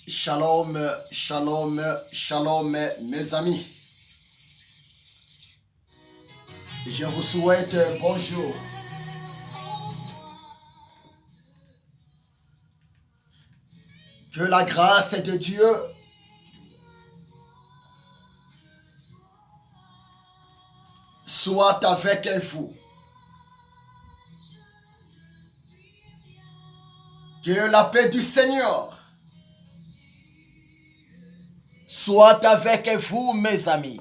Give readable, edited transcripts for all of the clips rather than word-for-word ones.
Shalom, shalom, shalom, mes amis. Je vous souhaite bonjour. Que la grâce de Dieu soit avec vous. Que la paix du Seigneur soit avec vous, mes amis.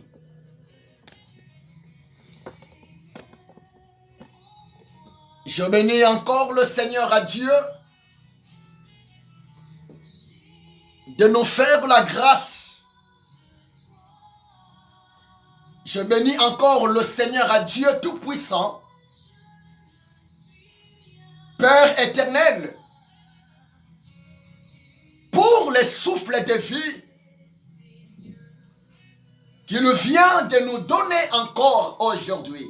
Je bénis encore le Seigneur à Dieu de nous faire la grâce. Je bénis encore le Seigneur à Dieu Tout-Puissant, Père éternel, pour le souffle de vie qu'il vient de nous donner encore aujourd'hui.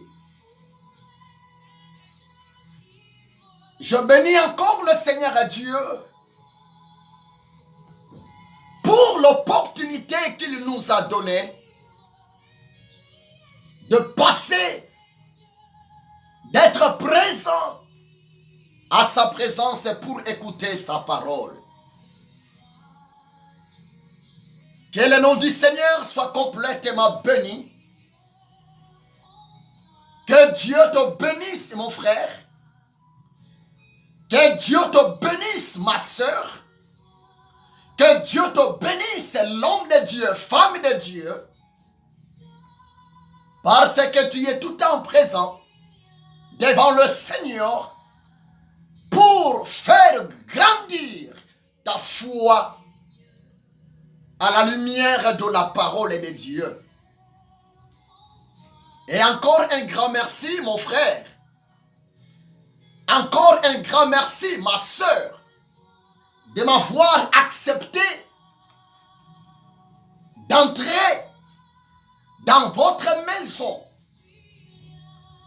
Je bénis encore le Seigneur à Dieu pour l'opportunité qu'il nous a donnée de passer, d'être présent à sa présence pour écouter sa parole. Que le nom du Seigneur soit complètement béni. Que Dieu te bénisse, mon frère. Que Dieu te bénisse, ma soeur. Que Dieu te bénisse, l'homme de Dieu, femme de Dieu. Parce que tu es tout le temps présent devant le Seigneur pour faire grandir ta foi à la lumière de la parole de Dieu. Et encore un grand merci, mon frère. Encore un grand merci, ma soeur, de m'avoir accepté d'entrer dans votre maison,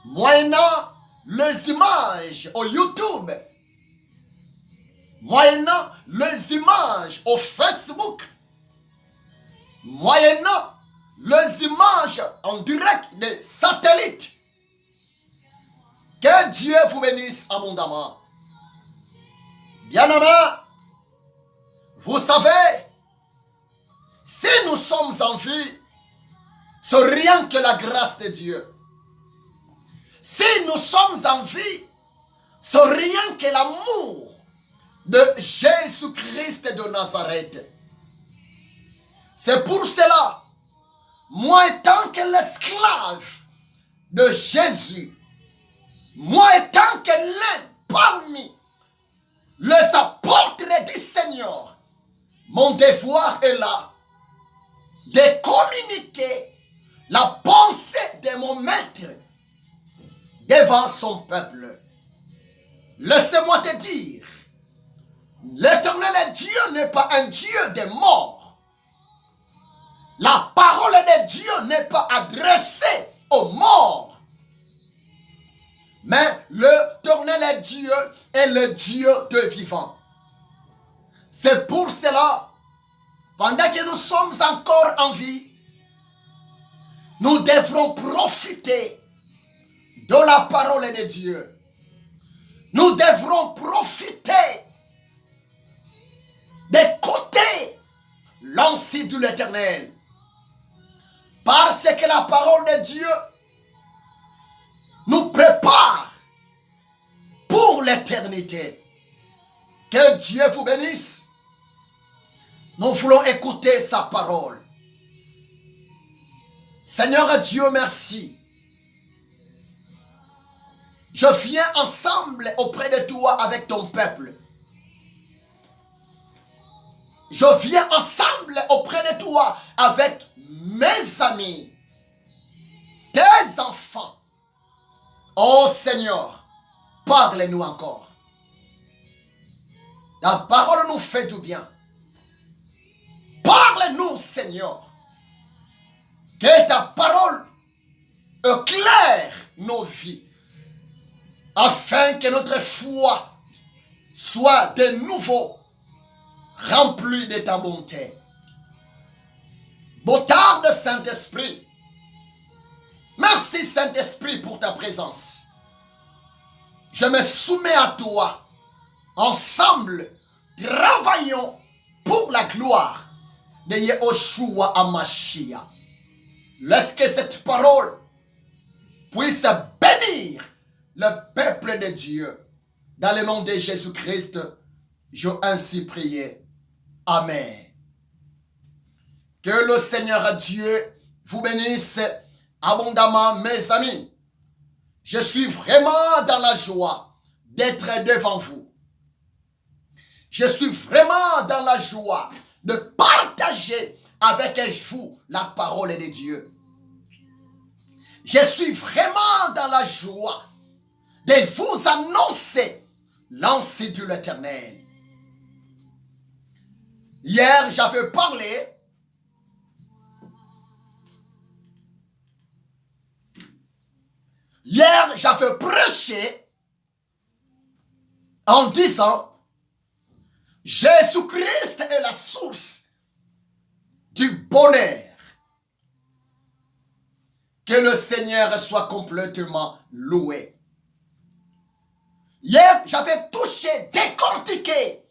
moyennant les images au YouTube, moyennant les images au Facebook, moyennant les images en direct des satellites. Que Dieu vous bénisse abondamment. Bien-aimés, vous savez, si nous sommes en vie, c'est rien que la grâce de Dieu. Si nous sommes en vie, c'est rien que l'amour de Jésus-Christ de Nazareth. C'est pour cela, moi étant que l'esclave de Jésus, moi étant que l'un parmi les apôtres du Seigneur, mon devoir est là de communiquer la pensée de mon maître devant son peuple. Laissez-moi te dire, l'Éternel Dieu n'est pas un Dieu des morts. La parole de Dieu n'est pas adressée aux morts. Mais l'Éternel Dieu est le Dieu de vivant. C'est pour cela, pendant que nous sommes encore en vie, nous devrons profiter de la parole de Dieu. Nous devrons profiter d'écouter l'ancien de l'Éternel. Parce que la parole de Dieu nous prépare pour l'éternité. Que Dieu vous bénisse. Nous voulons écouter sa parole. Seigneur Dieu, merci. Je viens ensemble auprès de toi avec ton peuple. Je viens ensemble auprès de toi avec mes amis, tes enfants. Oh Seigneur, parle-nous encore. La parole nous fait du bien. Parle-nous, Seigneur. Que ta parole éclaire nos vies, afin que notre foi soit de nouveau rempli de ta bonté. Botard de Saint-Esprit, merci Saint-Esprit pour ta présence. Je me soumets à toi. Ensemble, travaillons pour la gloire de Yehoshua HaMashiach. Laisse que cette parole puisse bénir le peuple de Dieu. Dans le nom de Jésus-Christ, j'ai ainsi prié. Amen. Que le Seigneur Dieu vous bénisse abondamment, mes amis. Je suis vraiment dans la joie d'être devant vous. Je suis vraiment dans la joie de partager avec vous la parole de Dieu. Je suis vraiment dans la joie de vous annoncer l'ancien de l'Éternel. Hier, j'avais parlé prêché en disant Jésus-Christ est la source du bonheur. Que le Seigneur soit complètement loué. Hier, j'avais touché, décortiqué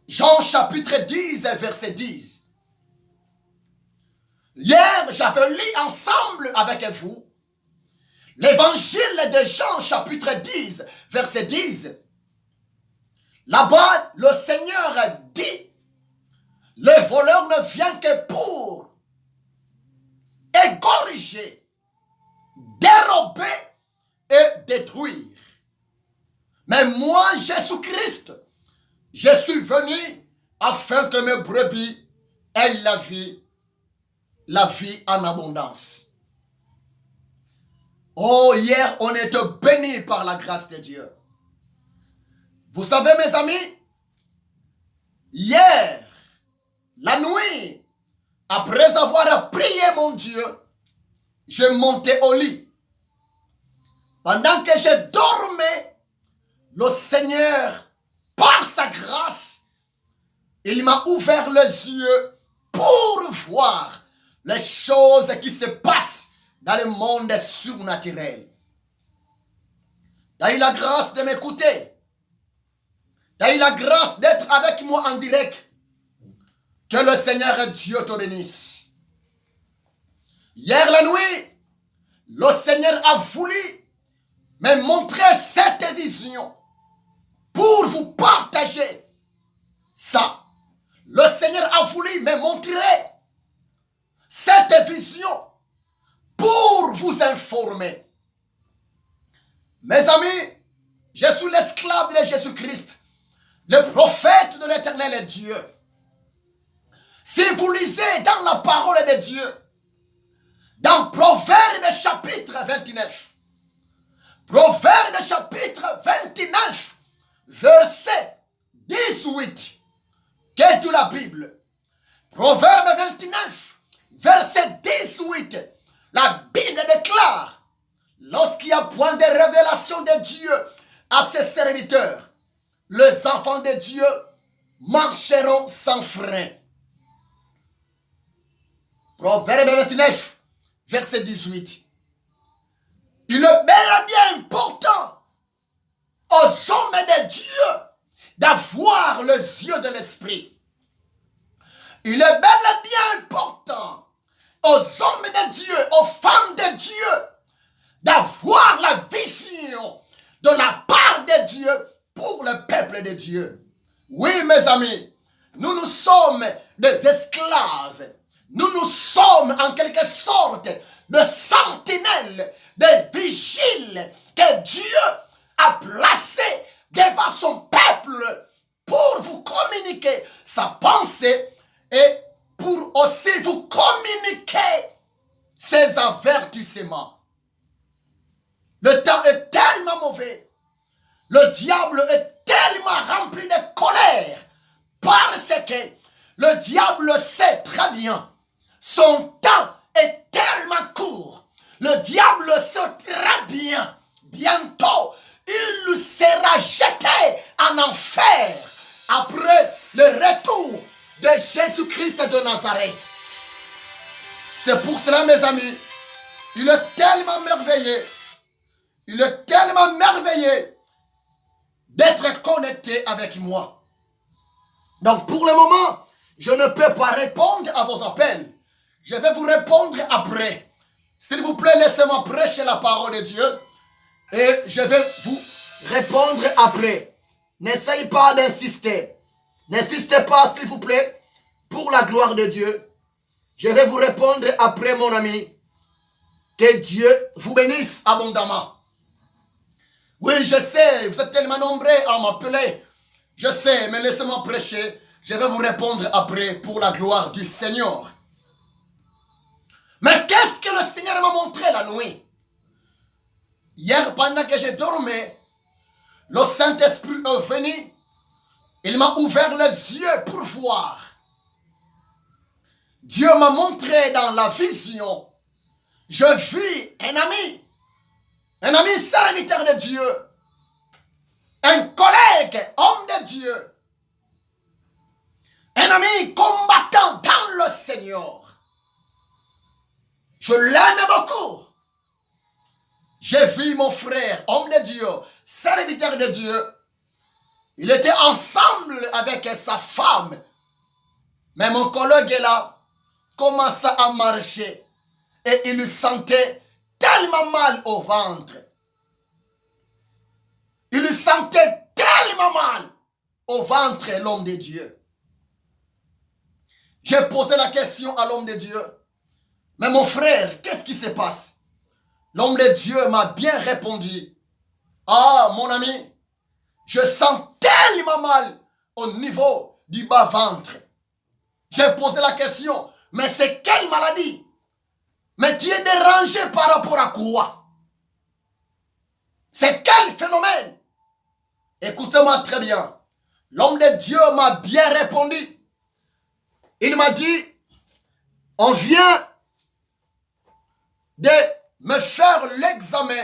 Jean chapitre 10, verset 10. Hier, j'avais lu ensemble avec vous l'évangile de Jean chapitre 10, verset 10. Là-bas, le Seigneur dit, le voleur ne vient que pour égorger, dérober et détruire. Mais moi, Jésus-Christ, je suis venu afin que mes brebis aient la vie en abondance. Oh, hier, on est bénis par la grâce de Dieu. Vous savez, mes amis, hier, la nuit, après avoir prié mon Dieu, je montais au lit. Pendant que je dormais, le Seigneur, par sa grâce, il m'a ouvert les yeux pour voir les choses qui se passent dans le monde surnaturel. Tu as eu la grâce de m'écouter. Tu as eu la grâce d'être avec moi en direct. Que le Seigneur Dieu te bénisse. Hier la nuit, le Seigneur a voulu me montrer cette vision pour vous partager ça. Le Seigneur a voulu me montrer cette vision pour vous informer. Mes amis, je suis l'esclave de Jésus-Christ, le prophète de l'Éternel Dieu. Si vous lisez dans la parole de Dieu, dans Proverbe chapitre 29, Proverbe chapitre 29, verset 18, qu'est toute la Bible? Proverbe 29, verset 18, la Bible déclare, lorsqu'il y a point de révélation de Dieu à ses serviteurs, les enfants de Dieu marcheront sans frein. Proverbe 29, verset 18. Il est bel et bien important aux hommes de Dieu d'avoir les yeux de l'esprit. Il est bel et bien important aux hommes de Dieu, aux femmes de Dieu, d'avoir la vision de la part de Dieu pour le peuple de Dieu. Oui, mes amis, nous sommes des esclaves. Nous sommes en quelque sorte de sentinelles, des vigiles que Dieu a placés devant son peuple pour vous communiquer sa pensée et pour aussi vous communiquer ses avertissements. Le temps est tellement mauvais. Le diable est tellement rempli de colère parce que le diable sait très bien. Son temps est tellement court. Le diable sait très bien. Bientôt, il sera jeté en enfer après le retour de Jésus-Christ de Nazareth. C'est pour cela, mes amis, il est tellement merveilleux, il est tellement merveilleux d'être connecté avec moi. Donc pour le moment, je ne peux pas répondre à vos appels. Je vais vous répondre après. S'il vous plaît, laissez-moi prêcher la parole de Dieu et je vais vous répondre après. N'essayez pas d'insister. N'insistez pas, s'il vous plaît, pour la gloire de Dieu. Je vais vous répondre après, mon ami. Que Dieu vous bénisse abondamment. Oui, je sais, vous êtes tellement nombreux à m'appeler. Je sais, mais laissez-moi prêcher. Je vais vous répondre après pour la gloire du Seigneur. Mais qu'est-ce que le Seigneur m'a montré la nuit? Hier, pendant que je dormais, le Saint-Esprit est venu. Il m'a ouvert les yeux pour voir. Dieu m'a montré dans la vision. Je vis un ami serviteur de Dieu, un collègue, homme de Dieu, un ami combattant dans le Seigneur. Je l'aime beaucoup. J'ai vu mon frère, homme de Dieu, serviteur de Dieu. Il était ensemble avec sa femme. Mais mon collègue est là, commença à marcher. Et il lui sentait tellement mal au ventre. Il lui sentait tellement mal au ventre, l'homme de Dieu. J'ai posé la question à l'homme de Dieu. Mais mon frère, qu'est-ce qui se passe? L'homme de Dieu m'a bien répondu. Ah, mon ami, je sens tellement mal au niveau du bas-ventre. J'ai posé la question, mais c'est quelle maladie? Mais tu es dérangé par rapport à quoi? C'est quel phénomène? Écoutez-moi très bien. L'homme de Dieu m'a bien répondu. Il m'a dit, on vient de me faire l'examen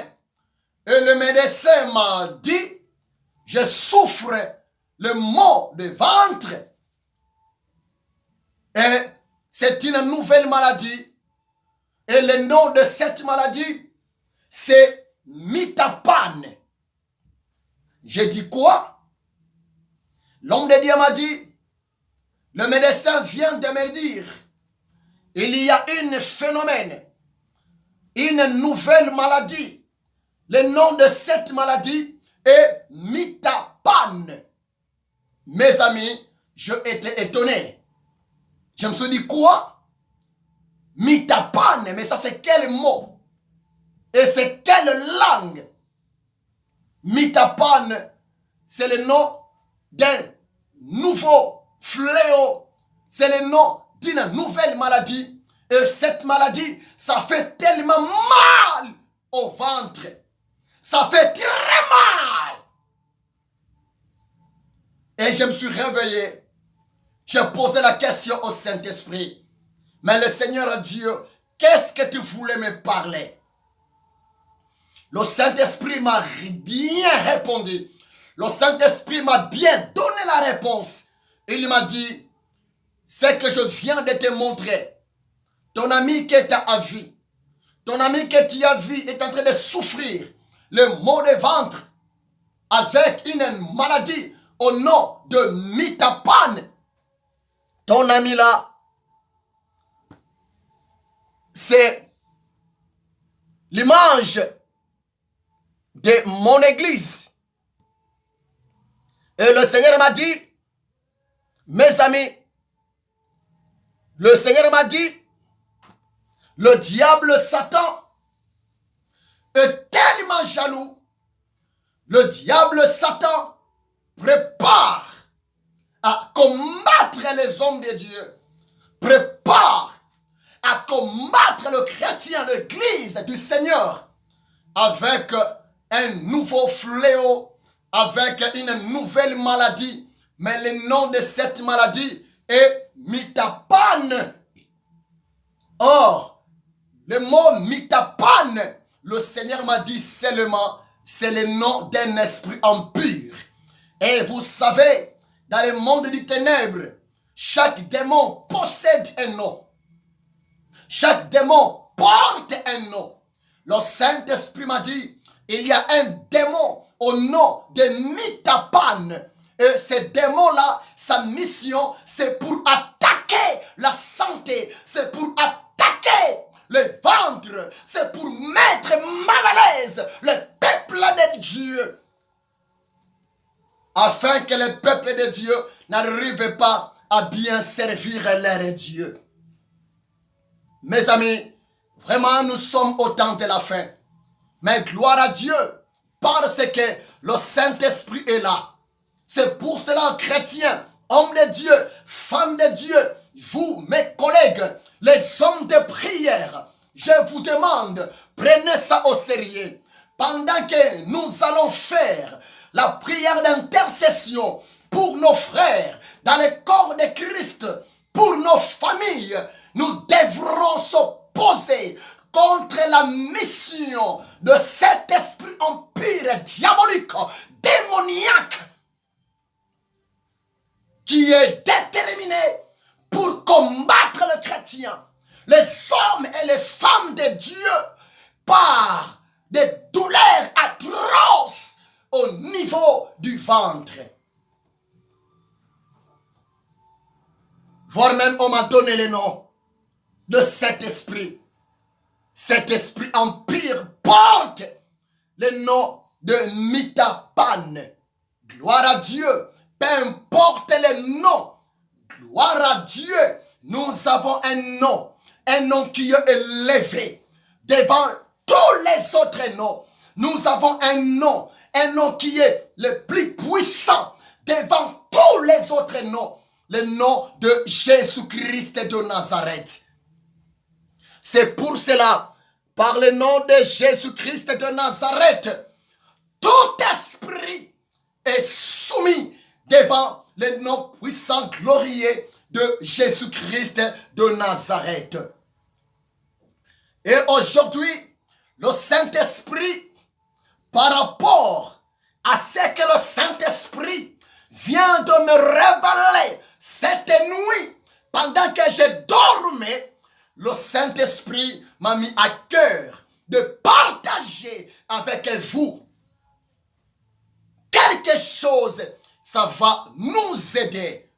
et le médecin m'a dit, je souffre le maux de ventre et c'est une nouvelle maladie. Et le nom de cette maladie, c'est Mitapane. J'ai dit quoi? L'homme de Dieu m'a dit, le médecin vient de me dire, il y a un phénomène, une nouvelle maladie. Le nom de cette maladie est Mitapane. Mes amis, je étais étonné. Je me suis dit quoi? Mitapane, mais ça c'est quel mot? Et c'est quelle langue? Mitapane, c'est le nom d'un nouveau fléau. C'est le nom d'une nouvelle maladie. Et cette maladie, ça fait tellement mal au ventre. Ça fait très mal. Et je me suis réveillé. J'ai posé la question au Saint-Esprit. Mais le Seigneur Dieu, qu'est-ce que tu voulais me parler? Le Saint-Esprit m'a bien répondu. Le Saint-Esprit m'a bien donné la réponse. Il m'a dit, c'est que je viens de te montrer. Ton ami qui est à vie, ton ami que tu as vu est en train de souffrir le maux de ventre avec une maladie au nom de Mitapane. Ton ami là, c'est l'image de mon église. Et le Seigneur m'a dit, mes amis, le Seigneur m'a dit, le diable Satan est tellement jaloux. Le diable Satan prépare à combattre les hommes de Dieu. Prépare à combattre le chrétien, l'église du Seigneur, avec un nouveau fléau, avec une nouvelle maladie. Mais le nom de cette maladie est Mitapane. Or, le mot Mitapane, le Seigneur m'a dit seulement, c'est le nom d'un esprit impur. Et vous savez, dans le monde du ténèbre, chaque démon possède un nom. Chaque démon porte un nom. Le Saint-Esprit m'a dit, il y a un démon au nom de Mitapan. Et ce démon-là, sa mission, c'est pour attaquer la santé, c'est pour attaquer le ventre, c'est pour mettre mal à l'aise le peuple de Dieu, afin que le peuple de Dieu n'arrive pas à bien servir leur Dieu. Mes amis, vraiment nous sommes au temps de la fin. Mais gloire à Dieu, parce que le Saint-Esprit est là. C'est pour cela, chrétiens, hommes de Dieu, femmes de Dieu, vous, mes collègues, les hommes de prière, je vous demande, prenez ça au sérieux. Pendant que nous allons faire la prière d'intercession pour nos frères dans le corps de Christ, pour nos familles, nous devrons s'opposer contre la mission de cet esprit empire diabolique, démoniaque, qui est déterminé pour combattre le chrétien, les hommes et les femmes de Dieu, par des douleurs atroces au niveau du ventre. Voire même on m'a donné le nom de cet esprit. Cet esprit empire porte le nom de Mitapan. Gloire à Dieu. Peu importe le nom. Gloire à Dieu. Nous avons un nom qui est élevé devant tous les autres noms. Nous avons un nom qui est le plus puissant devant tous les autres noms. Le nom de Jésus-Christ de Nazareth. C'est pour cela, par le nom de Jésus-Christ de Nazareth, tout esprit est soumis devant le nom puissant, glorieux de Jésus-Christ de Nazareth. Et aujourd'hui, le Saint-Esprit, par rapport à ce que le Saint-Esprit vient de me révéler cette nuit, pendant que je dormais, le Saint-Esprit m'a mis à cœur de partager avec vous quelque chose. Ça va nous aider.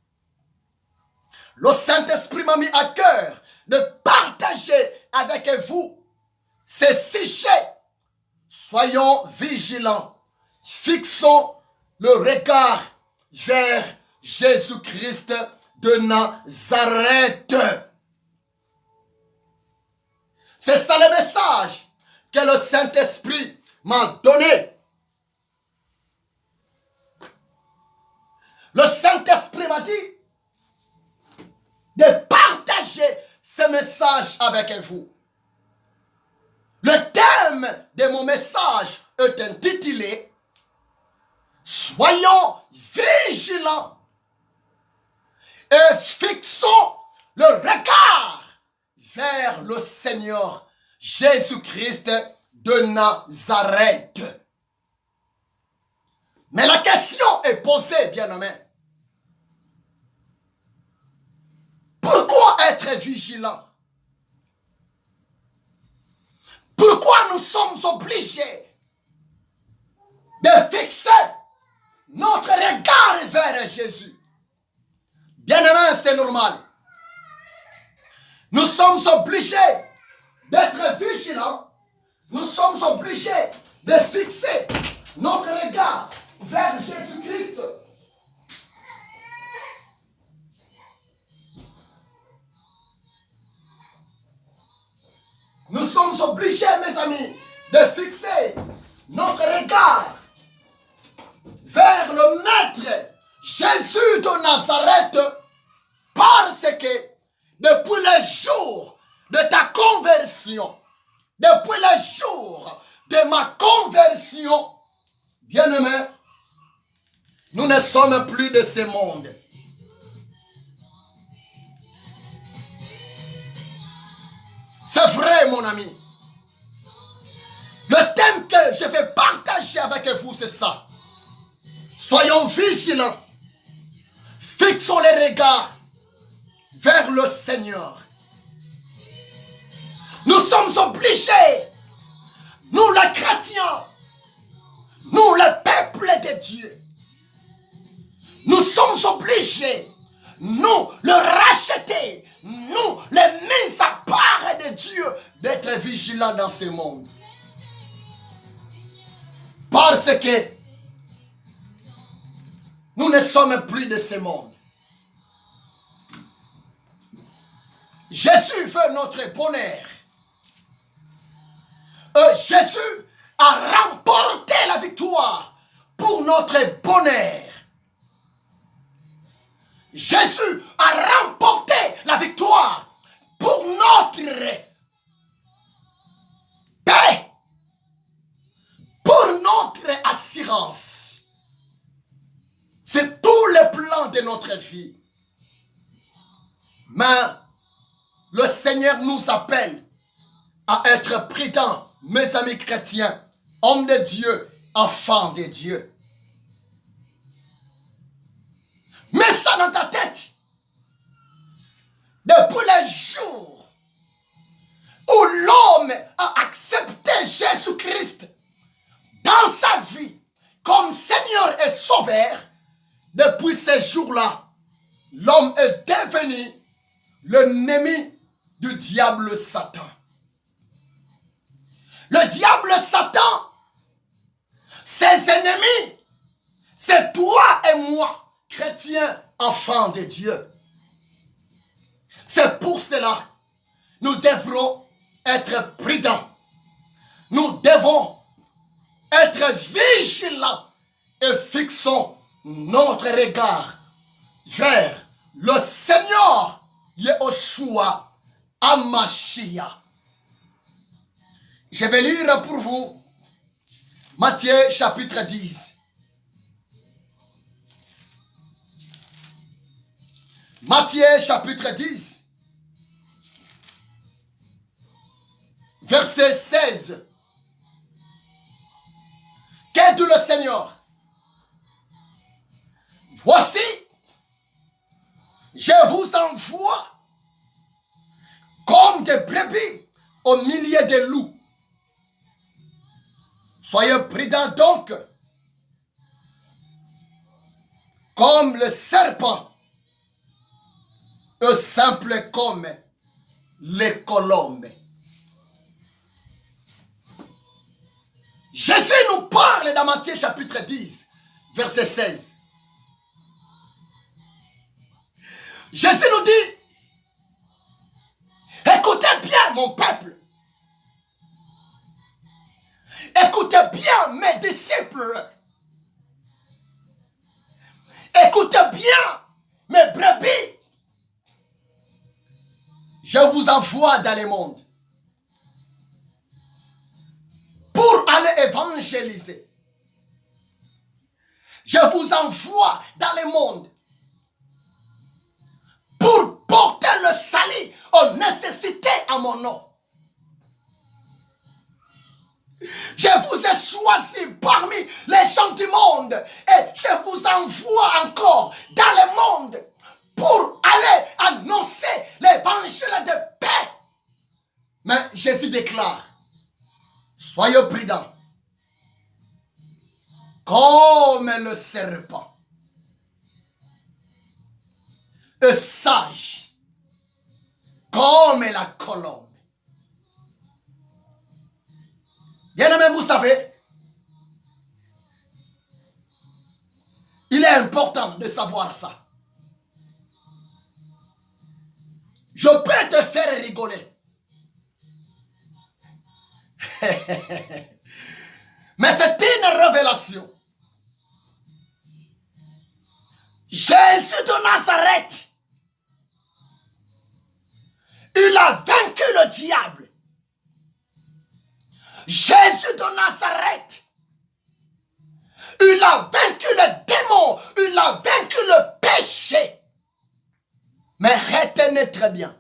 Le Saint-Esprit m'a mis à cœur de partager avec vous ces sujets. Soyons vigilants. Fixons le regard vers Jésus-Christ de Nazareth. C'est ça le message que le Saint-Esprit m'a donné. Le Saint-Esprit m'a dit de partager ce message avec vous. Le thème de mon message est intitulé « Soyons vigilants et fixons le regard vers le Seigneur Jésus-Christ de Nazareth. » Mais la question est posée, bien-aimé. Pourquoi être vigilant? Pourquoi nous sommes obligés de fixer notre regard vers Jésus? Bien-aimé, c'est normal. Nous sommes obligés d'être vigilants. Nous sommes obligés de fixer notre regard vers Jésus-Christ. Nous sommes obligés, mes amis, de fixer notre regard vers le Maître Jésus de Nazareth, parce que depuis le jour de ta conversion, depuis le jour de ma conversion, bien-aimé, nous ne sommes plus de ce monde. C'est vrai, mon ami. Le thème que je vais partager avec vous, c'est ça. Soyons vigilants. Fixons les regards vers le Seigneur. Nous sommes obligés, nous les chrétiens, nous le peuple de Dieu, nous sommes obligés, nous le racheter, nous les mis à part de Dieu, d'être vigilants dans ce monde. Parce que nous ne sommes plus de ce monde. Jésus veut notre bonheur. Jésus a remporté la victoire pour notre bonheur. Jésus a remporté la victoire pour notre paix, pour notre assurance. C'est tout le plan de notre vie. Mais le Seigneur nous appelle à être prudents, mes amis chrétiens, hommes de Dieu, enfants de Dieu. Mets ça dans ta tête. Depuis le jour où l'homme a accepté Jésus-Christ dans sa vie comme Seigneur et Sauveur, depuis ce jour-là, l'homme est devenu l'ennemi du diable Satan. Le diable Satan, ses ennemis, c'est toi et moi, chrétiens, enfants de Dieu. C'est pour cela, nous devrons être prudents. Nous devons être vigilants et fixons notre regard vers le Seigneur Yehoshua Hamashiach. Je vais lire pour vous Matthieu chapitre 10. Matthieu chapitre 10, verset 16. Qu'est dit le Seigneur? Voici, je vous envoie comme des brebis au milieu des loups. Soyez prudents donc, comme le serpent, et simple comme les colombes. Jésus nous parle dans Matthieu chapitre 10, verset 16. Jésus nous dit, écoutez bien mon peuple, écoutez bien mes disciples, écoutez bien mes brebis. Je vous envoie dans le monde pour aller évangéliser. Je vous envoie dans le monde pour porter le salut aux nécessités à mon nom. Je vous ai choisi parmi les gens du monde et je vous envoie encore dans le monde pour aller annoncer l'évangile de paix. Mais Jésus déclare, soyez prudents, comme le serpent, et sages, comme la colombe. Bien-aimés, vous savez, il est important de savoir ça. Je peux te faire rigoler. Mais c'est une révélation. Jésus de Nazareth, il a vaincu le diable. Jésus de Nazareth, il a vaincu le démon, il a vaincu le péché. Mais retenez très bien,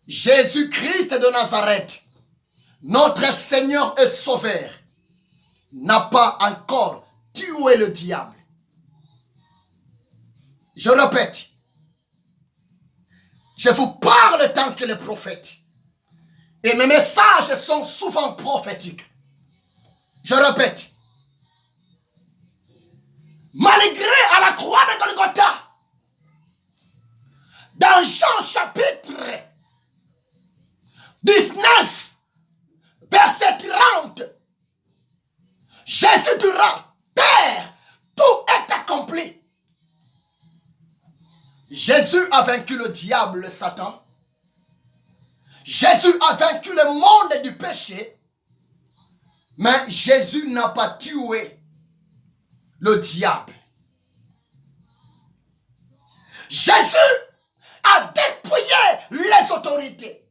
Jésus-Christ de Nazareth, notre Seigneur et Sauveur, n'a pas encore tué le diable. Je répète, je vous parle tant que les prophètes. Et mes messages sont souvent prophétiques. Je répète, malgré à la croix de Golgotha, dans Jean chapitre 19, verset 30, Jésus dira, Père, tout est accompli. Jésus a vaincu le diable, Satan. Jésus a vaincu le monde du péché. Mais Jésus n'a pas tué le diable. Jésus a dépouillé les autorités.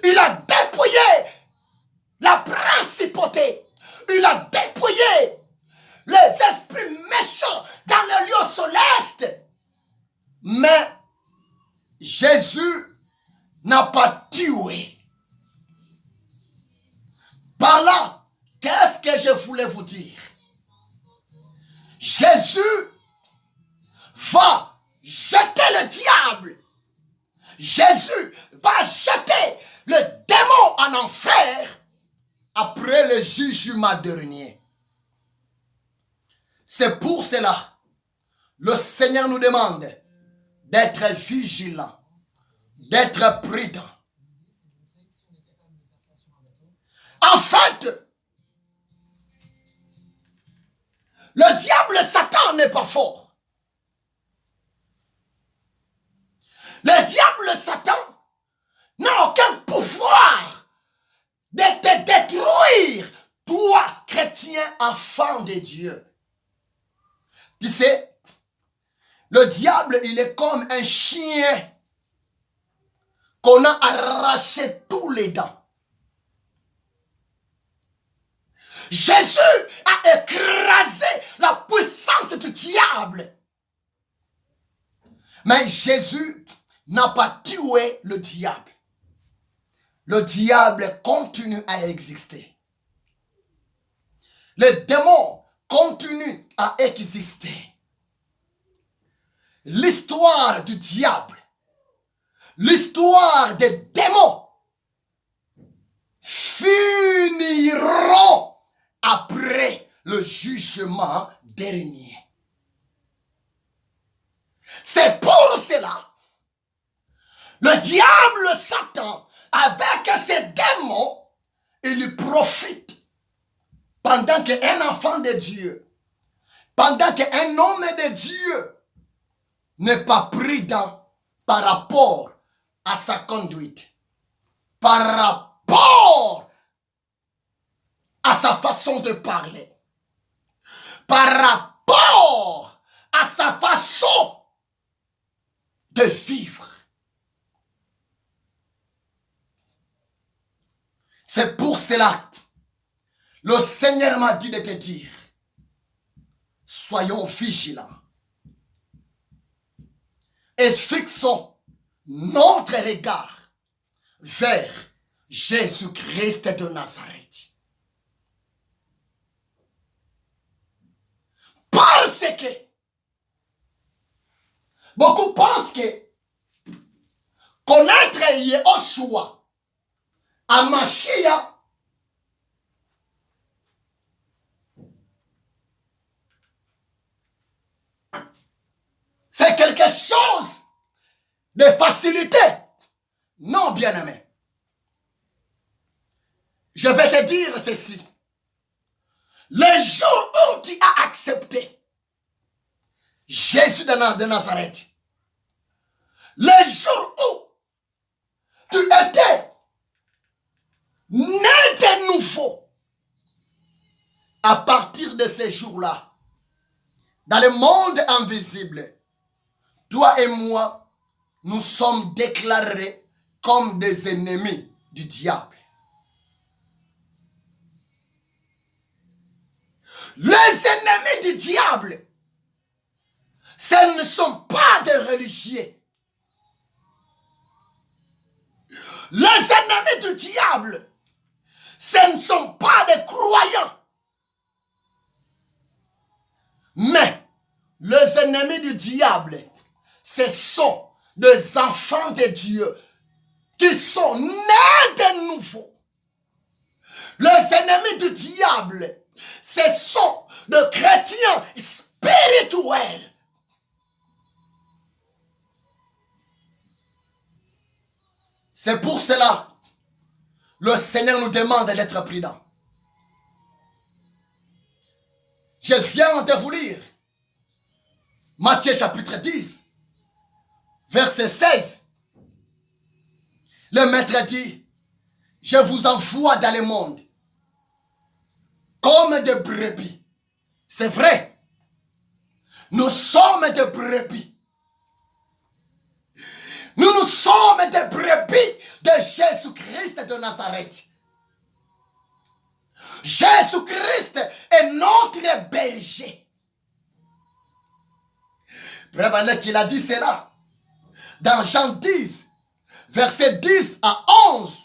Il a dépouillé la principauté. Il a dépouillé les esprits méchants dans le lieu céleste. Mais Jésus n'a pas tué. Par là, qu'est-ce que je voulais vous dire? Jésus va jeter le diable. Jésus va jeter le démon en enfer après le jugement dernier. C'est pour cela, le Seigneur nous demande d'être vigilant, d'être prudent. En fait, le diable Satan n'est pas fort. Le diable Satan n'a aucun pouvoir de te détruire, toi, chrétien, enfant de Dieu. Tu sais, le diable, il est comme un chien qu'on a arraché tous les dents. Jésus a écrasé la puissance du diable. Mais Jésus n'a pas tué le diable. Le diable continue à exister. Le démon continue à exister. L'histoire du diable, l'histoire des démons finiront après le jugement dernier. C'est pour cela, le diable Satan, avec ses démons, il profite pendant qu'un enfant de Dieu, pendant qu'un homme de Dieu n'est pas prudent par rapport à sa conduite, par rapport à sa façon de parler, par rapport à sa façon de vivre. C'est pour cela le Seigneur m'a dit de te dire, soyons vigilants et fixons notre regard vers Jésus-Christ de Nazareth. Parce que beaucoup pensent que connaître Yehoshua, Amashia, c'est quelque chose de facilité. Non, bien-aimé. Je vais te dire ceci. Le jour où tu as accepté Jésus de Nazareth, le jour où tu étais né de nouveau, à partir de ce jour-là, dans le monde invisible, toi et moi, nous sommes déclarés comme des ennemis du diable. Les ennemis du diable, ce ne sont pas des religieux. Les ennemis du diable, ce ne sont pas des croyants. Mais les ennemis du diable, ce sont des enfants de Dieu qui sont nés de nouveau. Les ennemis du diable, ce sont des chrétiens spirituels. C'est pour cela que le Seigneur nous demande d'être prudents. Je viens de vous lire Matthieu chapitre 10, verset 16. Le maître dit, je vous envoie dans le monde comme des brebis. C'est vrai. Nous sommes des brebis. Nous sommes des brebis de Jésus-Christ de Nazareth. Jésus-Christ est notre berger. Prévenez qu'il a dit cela dans Jean 10, verset 10 à 11.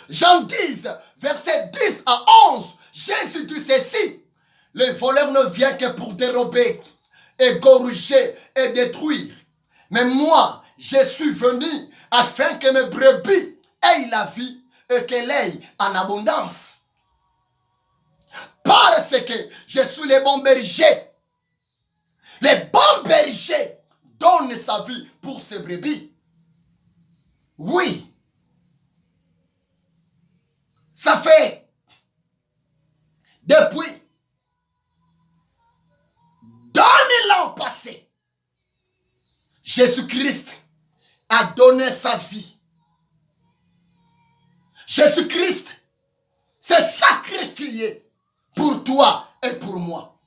Jean 10, verset 10 à 11. Jésus dit ceci. Le voleur ne vient que pour dérober, égorger et détruire. Mais moi, je suis venu afin que mes brebis aient la vie et qu'elle aille en abondance. Parce que je suis le bon berger. Le bon berger donne sa vie pour ses brebis. Oui. Ça fait depuis 2000 ans passés, Jésus-Christ a donné sa vie. Jésus-Christ s'est sacrifié pour toi et pour moi.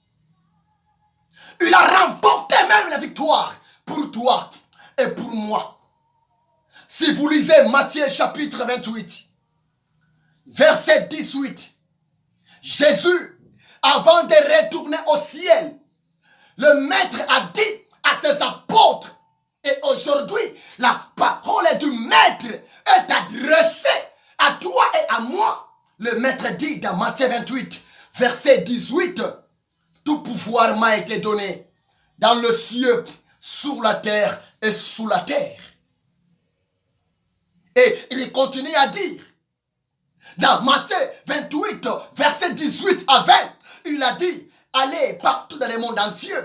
Il a remporté même la victoire pour toi et pour moi. Si vous lisez Matthieu chapitre 28, verset 18, Jésus, avant de retourner au ciel, le maître a dit à ses apôtres, et aujourd'hui, la parole du maître est adressée à toi et à moi. Le maître dit dans Matthieu 28, verset 18, tout pouvoir m'a été donné dans le ciel, sur la terre et sous la terre. Et il continue à dire, dans Matthieu 28, verset 18 à 20, il a dit, allez partout dans le monde entier,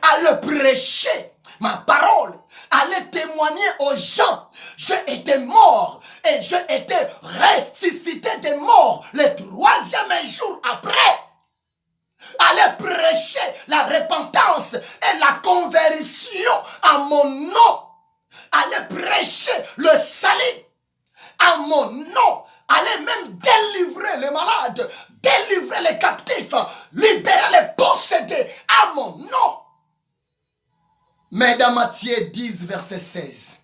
allez prêcher ma parole, allez témoigner aux gens, j'ai été mort et j'ai été ressuscité des morts le 3e jour après. Allez prêcher la repentance et la conversion à mon nom. Allez prêcher le salut à mon nom. Allez même délivrer les malades, délivrer les captifs, libérer les possédés à mon nom. Mais dans Matthieu 10, verset 16,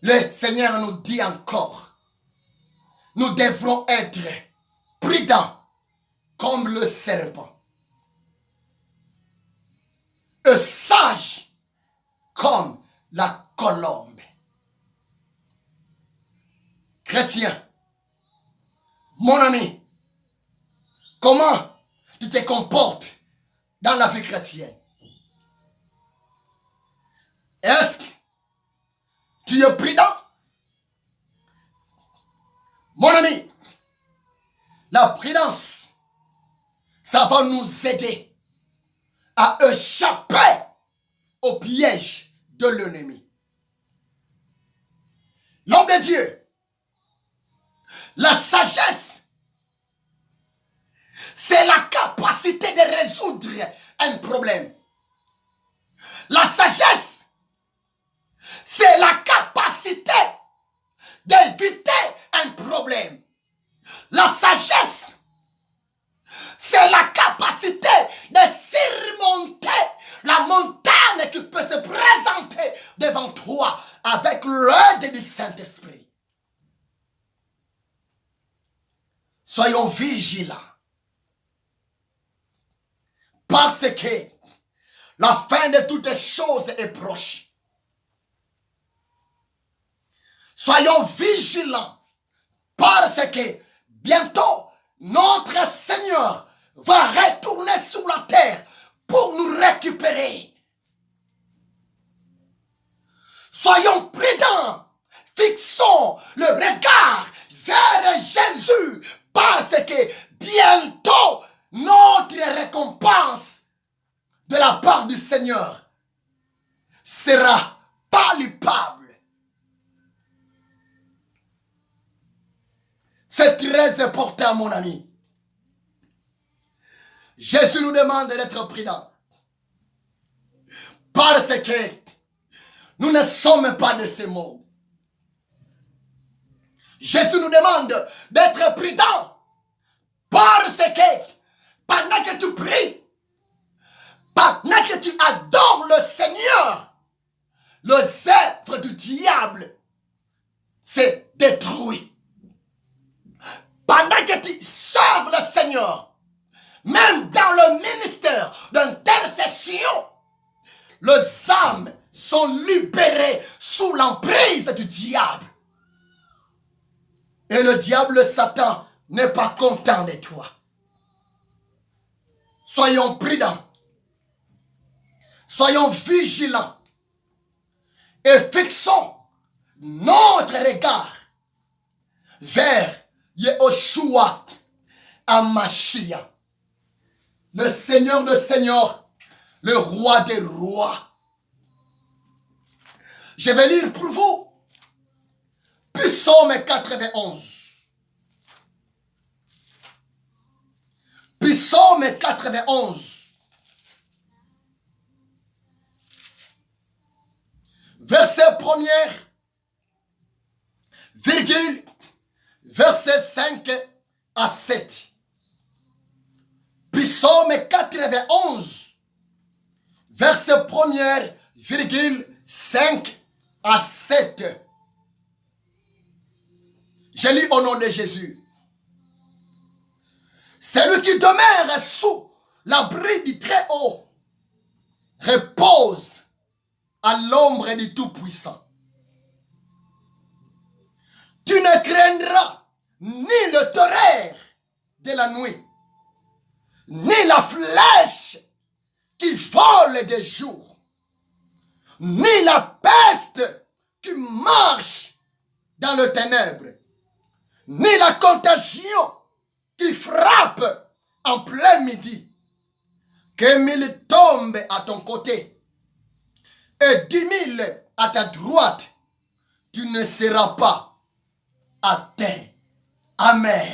le Seigneur nous dit encore, nous devrons être prudents comme le serpent et sages comme la colombe. Chrétien, mon ami, comment tu te comportes dans la vie chrétienne? Est-ce que tu es prudent? Mon ami, la prudence, ça va nous aider à échapper au piège de l'ennemi. L'homme de Dieu, la sagesse, c'est la capacité de résoudre un problème. La sagesse, c'est la capacité d'éviter un problème. La sagesse, c'est la capacité de surmonter la montagne qui peut se présenter devant toi avec l'aide du Saint-Esprit. Soyons vigilants. Parce que la fin de toutes choses est proche. Soyons vigilants. Parce que bientôt, notre Seigneur va retourner sur la terre pour bientôt notre récompense de la part du Seigneur sera palpable. C'est très important, mon ami. Jésus nous demande d'être prudents. Parce que nous ne sommes pas de ce monde. Jésus nous demande d'être prudents. Parce que pendant que tu pries, pendant que tu adores le Seigneur, les œuvres du diable se détruisent. Pendant que tu sers le Seigneur, même dans le ministère d'intercession, les âmes sont libérées sous l'emprise du diable. Et le diable, Satan, n'est pas content de toi. Soyons prudents. Soyons vigilants. Et fixons notre regard vers Yehoshua Hamashiach, le Seigneur des Seigneurs, le Roi des Rois. Je vais lire pour vous Psaume 91. Psaume 91. Verset 1er, virgule, verset 5 à 7. Psaume 91, verset 1er, virgule, 5 à 7. Je lis au nom de Jésus. Celui qui demeure sous l'abri du Très-Haut repose à l'ombre du Tout-Puissant. Tu ne craindras ni le terreur de la nuit, ni la flèche qui vole de jour, ni la peste qui marche dans le ténèbre, ni la contagion qui frappe en plein midi. Que 1000 tombent à ton côté et 10 000 à ta droite, tu ne seras pas atteint. Amen.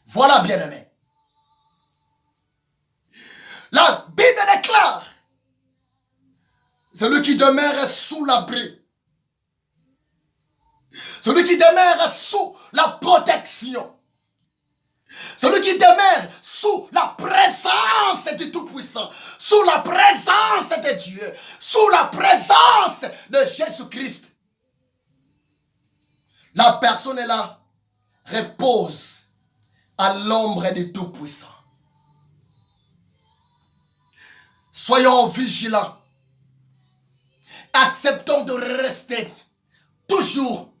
Voilà, bien-aimé. La Bible déclare, celui qui demeure sous l'abri, celui qui demeure sous la protection, celui qui demeure sous la présence du Tout-Puissant, sous la présence de Dieu, sous la présence de Jésus-Christ. La personne est là, repose à l'ombre du Tout-Puissant. Soyons vigilants. Acceptons de rester toujours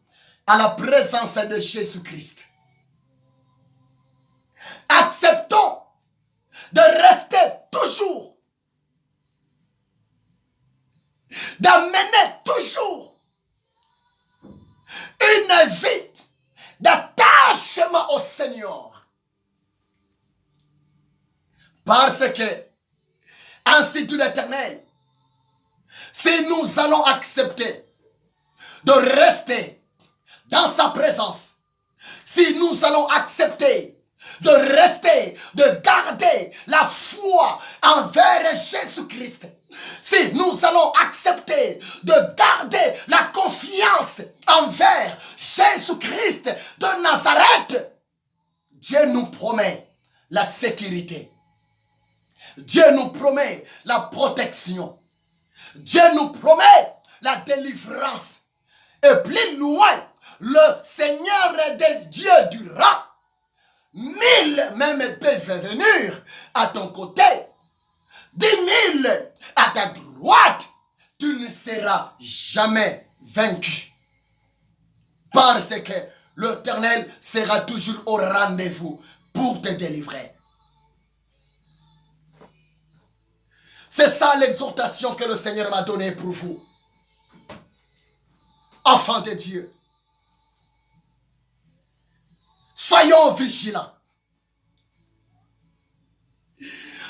à la présence de Jésus-Christ. Acceptons de rester toujours, d'amener toujours une vie d'attachement au Seigneur. Parce que, ainsi dit l'Éternel, si nous allons accepter de rester dans sa présence, si nous allons accepter de rester, de garder la foi envers Jésus-Christ, si nous allons accepter de garder la confiance envers Jésus-Christ de Nazareth, Dieu nous promet la sécurité. Dieu nous promet la protection. Dieu nous promet la délivrance. Et plus loin, le Seigneur de Dieu dira, 1000 même peuvent venir à ton côté, 10 000 à ta droite, tu ne seras jamais vaincu. Parce que l'Éternel sera toujours au rendez-vous pour te délivrer. C'est ça l'exhortation que le Seigneur m'a donnée pour vous. Enfants de Dieu. Soyons vigilants.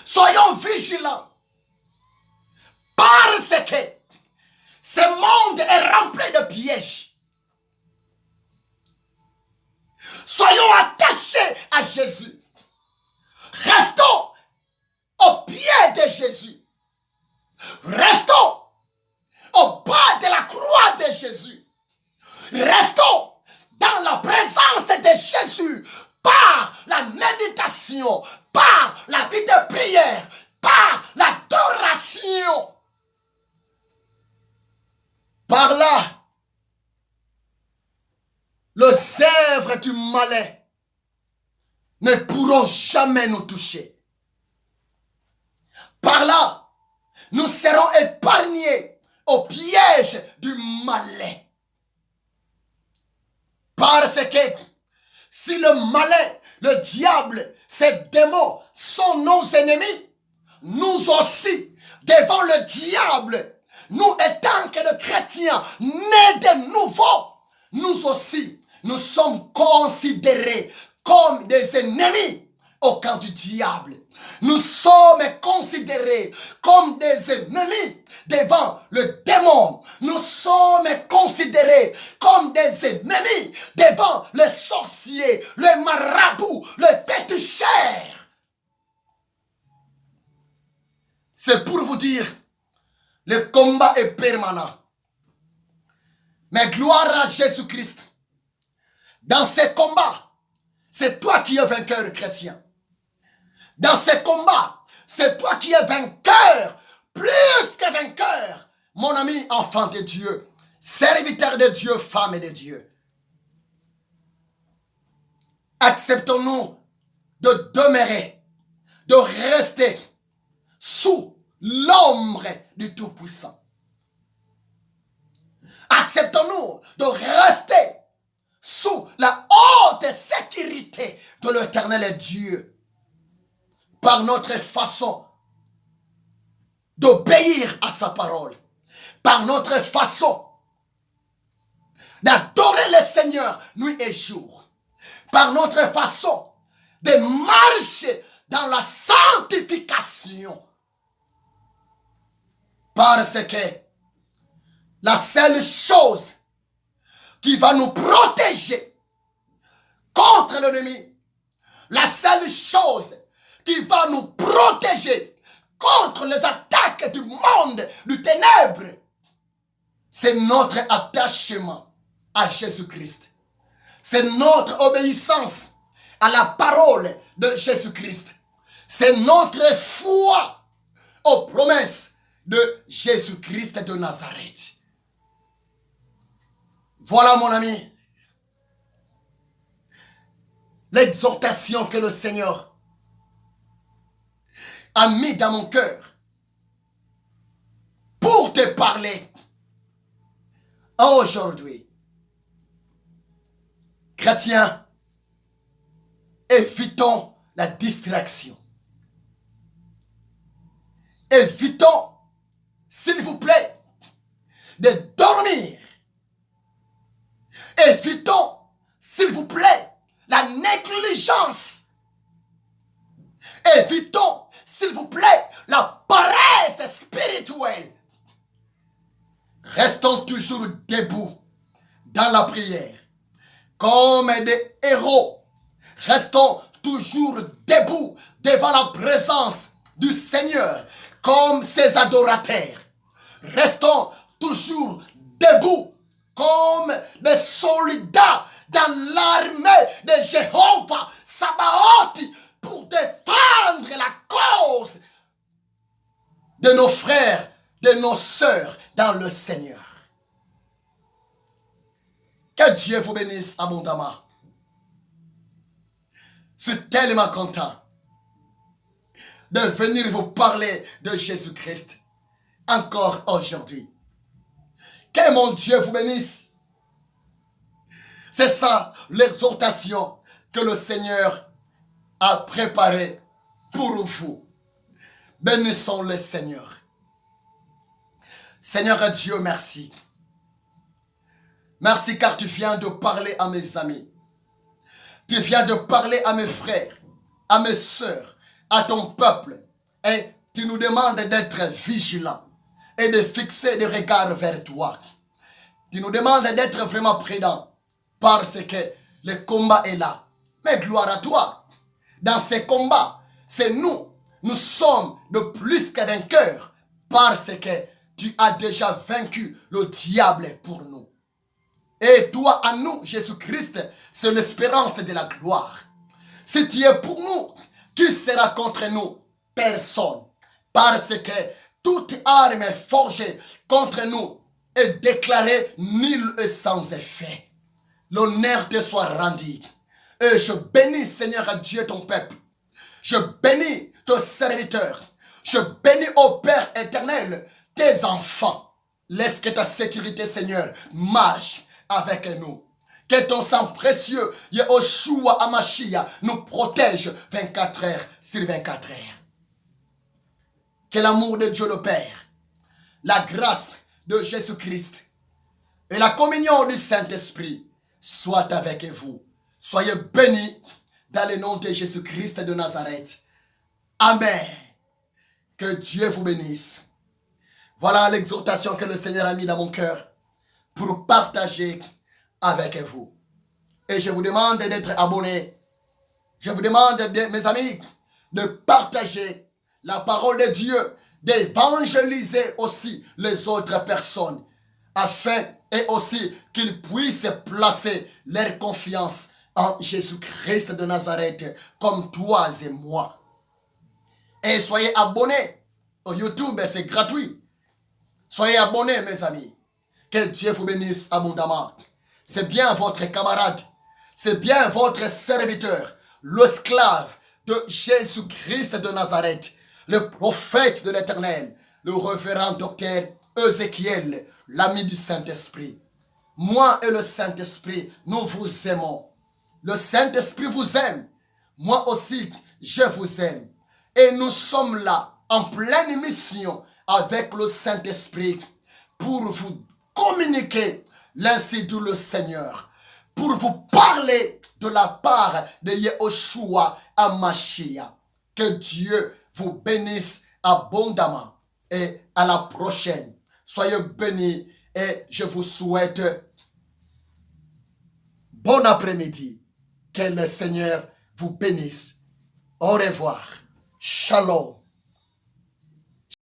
Soyons vigilants. Parce que ce monde est rempli de pièges. Soyons attachés à Jésus. Restons au pied de Jésus. Restons au bas de la croix de Jésus. Restons dans la présence de Jésus par la méditation, par la vie de prière, par l'adoration. Par là, les œuvres du malin ne pourront jamais nous toucher. Par là, nous serons épargnés au piège du malin. Parce que si le malin, le diable, ces démons sont nos ennemis, nous aussi, devant le diable, nous étant que de chrétiens nés de nouveau, nous aussi, nous sommes considérés comme des ennemis au camp du diable. Nous sommes considérés comme des ennemis devant le démon. Nous sommes considérés comme des ennemis devant les sorciers, les marabouts, les féticheurs. C'est pour vous dire, le combat est permanent. Mais gloire à Jésus-Christ. Dans ces combats, c'est toi qui es vainqueur chrétien. Dans ces combats, c'est toi qui es vainqueur, plus que vainqueur. Mon ami, enfant de Dieu, serviteur de Dieu, femme de Dieu. Acceptons-nous de demeurer, de rester sous l'ombre du Tout-Puissant. Acceptons-nous de rester sous la haute sécurité de l'Éternel Dieu. Par notre façon d'obéir à sa parole, par notre façon d'adorer le Seigneur nuit et jour, par notre façon de marcher dans la sanctification. Parce que la seule chose qui va nous protéger contre l'ennemi, la seule chose qui va nous protéger contre les attaques du monde, du ténèbre, c'est notre attachement à Jésus-Christ. C'est notre obéissance à la parole de Jésus-Christ. C'est notre foi aux promesses de Jésus-Christ de Nazareth. Voilà, mon ami, l'exhortation que le Seigneur a mis dans mon cœur pour te parler aujourd'hui. Chrétiens, évitons la distraction. Évitons, s'il vous plaît, de dormir. Évitons, s'il vous plaît, la négligence. Évitons, s'il vous plaît, la paresse spirituelle. Restons toujours debout dans la prière, comme des héros. Restons toujours debout devant la présence du Seigneur, comme ses adorateurs. Restons toujours debout comme des soldats dans l'armée de Jéhovah Sabaoth, pour défendre la cause de nos frères, de nos sœurs dans le Seigneur. Que Dieu vous bénisse abondamment. Je suis tellement content de venir vous parler de Jésus-Christ encore aujourd'hui. Que mon Dieu vous bénisse. C'est ça l'exhortation que le Seigneur a préparée pour vous. Bénissons le Seigneur. Seigneur Dieu, merci. Merci car tu viens de parler à mes amis. Tu viens de parler à mes frères, à mes sœurs, à ton peuple. Et tu nous demandes d'être vigilants et de fixer des regards vers toi. Tu nous demandes d'être vraiment prudents parce que le combat est là. Mais gloire à toi. Dans ces combats, c'est nous. Nous sommes de plus que vainqueurs parce que tu as déjà vaincu le diable pour nous. Et toi à nous, Jésus-Christ, c'est l'espérance de la gloire. Si tu es pour nous, qui sera contre nous? Personne. Parce que toute arme forgée contre nous est déclarée nulle et sans effet. L'honneur te soit rendu. Et je bénis, Seigneur Dieu, ton peuple. Je bénis ton serviteur. Je bénis, ô Père éternel, tes enfants. Laisse que ta sécurité, Seigneur, marche avec nous. Que ton sang précieux, Yehoshua Amashia, nous protège 24 heures sur 24 heures. Que l'amour de Dieu le Père, la grâce de Jésus-Christ et la communion du Saint-Esprit soient avec vous. Soyez bénis dans le nom de Jésus-Christ de Nazareth. Amen. Que Dieu vous bénisse. Voilà l'exhortation que le Seigneur a mis dans mon cœur pour partager avec vous. Et je vous demande d'être abonnés. Je vous demande, mes amis, de partager la parole de Dieu, d'évangéliser aussi les autres personnes, afin et aussi qu'ils puissent placer leur confiance en Jésus-Christ de Nazareth, comme toi et moi. Et soyez abonnés au YouTube, c'est gratuit. Soyez abonnés, mes amis. Que Dieu vous bénisse abondamment. C'est bien votre camarade, c'est bien votre serviteur, l'esclave de Jésus-Christ de Nazareth, le prophète de l'Éternel, le révérend docteur Ézéchiel, l'ami du Saint-Esprit. Moi et le Saint-Esprit, nous vous aimons. Le Saint-Esprit vous aime. Moi aussi, je vous aime. Et nous sommes là, en pleine mission avec le Saint-Esprit, pour vous communiquer l'ainsi dit le Seigneur, pour vous parler de la part de Yehoshua Amashia. Que Dieu vous bénisse abondamment et à la prochaine. Soyez bénis et je vous souhaite bon après-midi. Que le Seigneur vous bénisse. Au revoir. Shalom.